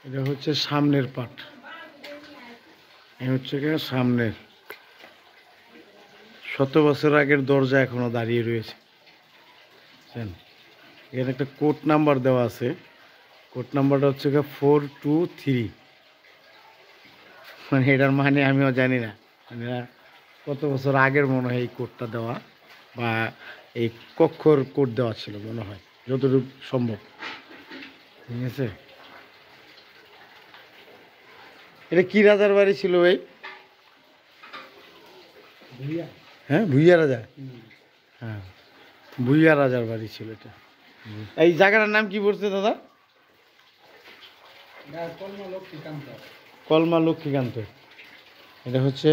এটা হচ্ছে সামনের পাট, এ হচ্ছে সামনের 100 বছর আগের দরজা এখনো দাঁড়িয়ে রয়েছে। এখানে একটা কোড নাম্বার দেওয়া আছে, কোড নাম্বারটা হচ্ছে 423। মানে এটার মানে আমিও জানি না, মানে কত বছর আগের মনে হয় এই কোডটা দেওয়া, বা এই কক্ষর কোড দেওয়া ছিল মনে হয়, যতটুকু সম্ভব। ঠিক আছে, এটা কি রাজার বাড়ি ছিল ভাই? হ্যাঁ, ভুইয়া রাজা। হ্যাঁ, ভুইয়া রাজার বাড়ি ছিল এটা। এই জায়গাটার নাম কি বলছে দাদা? কলমা লক্ষ্মীকান্ত। এটা হচ্ছে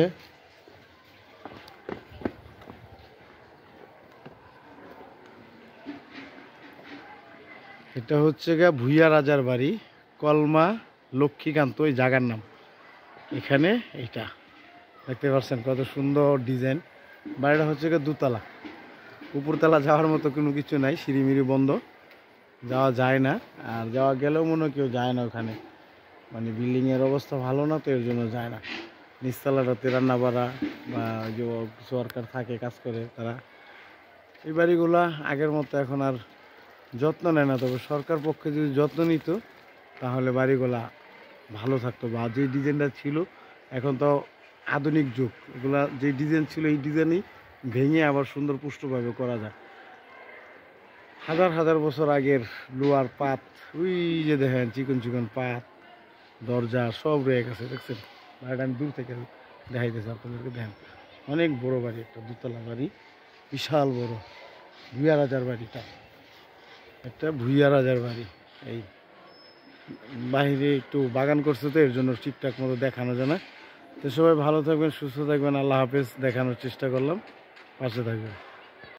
ভুইয়া রাজার বাড়ি, কলমা লক্ষ্মীকান্ত এই জায়গার নাম। এখানে এইটা দেখতে পাচ্ছেন কত সুন্দর ডিজাইন। বাড়িটা হচ্ছে দুতলা, উপরতলা যাওয়ার মতো কোনো কিছু নাই, সিঁড়িমিড়ি বন্ধ, যাওয়া যায় না। আর যাওয়া গেলেও মনে হয় কেউ যায় না ওখানে, মানে বিল্ডিংয়ের অবস্থা ভালো না, তো এর জন্য যায় না। নিচতলাটাতে রান্না বাড়া বা যে সরকার থাকে কাজ করে তারা, এই বাড়িগুলা আগের মতো এখন আর যত্ন নেয় না। তবে সরকার পক্ষে যদি যত্ন নিত তাহলে বাড়িগুলা ভালো থাকতো, বা যে ডিজাইনটা ছিল, এখন তো আধুনিক যুগ, এগুলা যে ডিজাইন ছিল এই ডিজাইনই ভেঙে আবার সুন্দর পুষ্টভাবে করা যায়। হাজার হাজার বছর আগের লোহার পাত, ওই যে দেখেন চিকন চিকন পাত, দরজা সব রয়ে গেছে, দেখছেন? বাড়িটা আমি দূর থেকে দেখাইতেছি আপনাদেরকে। দেখেন অনেক বড় বাড়ি, একটা দুতলা বাড়ি, বিশাল বড় ভুইয়া রাজার বাড়িটা, একটা ভুইয়া রাজার বাড়ি। এই বাহিরে একটু বাগান করছে, তো এর জন্য ঠিকঠাক মতো দেখানো যায় না। তো সবাই ভালো থাকবেন, সুস্থ থাকবেন, আল্লাহ হাফেজ। দেখানোর চেষ্টা করলাম, পাশে থাকবেন।